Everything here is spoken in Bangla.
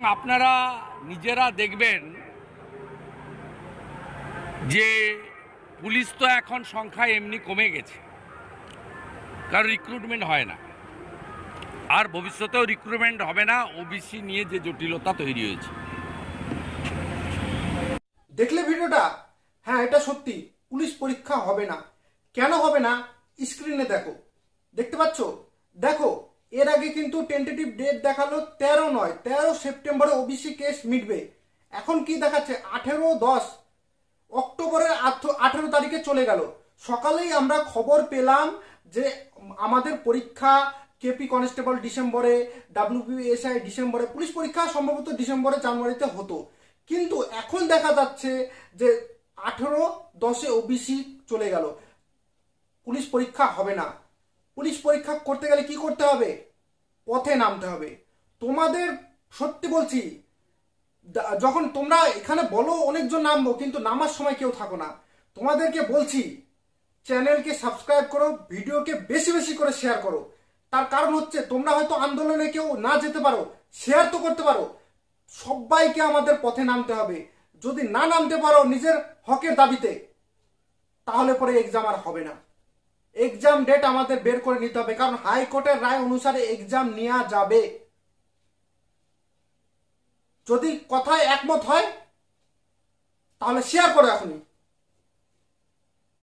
আপনারা নিজেরা দেখবেন যে পুলিশ তো এখন সংখ্যা এমনি কমে গেছে, কারণ রিক্রুটমেন্ট হয় না, আর ভবিষ্যতেও রিক্রুটমেন্ট হবে না। ওবিসি নিয়ে যে জটিলতা তৈরি হয়েছে, দেখলে ভিডিওটা? হ্যাঁ, এটা সত্যি, পুলিশ পরীক্ষা হবে না। কেন হবে না? স্ক্রিনে দেখো, দেখতে পাচ্ছ? দেখো, এর আগে কিন্তু টেন্টেটিভ ডেট দেখালো 13 নয় 13 সেপ্টেম্বরে ওবিসি কেস মিটবে। এখন কি দেখাচ্ছে? 18-10 অক্টোবরের 18 তারিখে চলে গেল। সকালেই আমরা খবর পেলাম যে আমাদের পরীক্ষা কেপি কনস্টেবল ডিসেম্বরে, ডাব্লিউবিএসআই ডিসেম্বরে, পুলিশ পরীক্ষা সম্ভবত ডিসেম্বরে জানুয়ারিতে হতো। কিন্তু এখন দেখা যাচ্ছে যে 18-10 ওবিসি চলে গেল, পুলিশ পরীক্ষা হবে না। পুলিশ পরীক্ষা করতে গেলে কি করতে হবে? পথে নামতে হবে। তোমাদের সত্যি বলছি, যখন তোমরা এখানে বলো অনেকজন নামবো, কিন্তু নামার সময় কেউ থাকো না। তোমাদেরকে বলছি, চ্যানেলকে সাবস্ক্রাইব করো, ভিডিওকে বেশি বেশি করে শেয়ার করো। তার কারণ হচ্ছে, তোমরা হয়তো আন্দোলনে কেউ না যেতে পারো, শেয়ার তো করতে পারো। সবাইকে আমাদের পথে নামতে হবে। যদি না নামতে পারো নিজের হকের দাবিতে, তাহলে পরে এক্সাম আর হবে না। এক্সাম ডেট আমাদের বের করে নিতে হবে, কারণ হাইকোর্টের রায় অনুসারে এক্সাম নেওয়া যাবে। যদি কথায় একমত হয় তাহলে শেয়ার করো এখনই।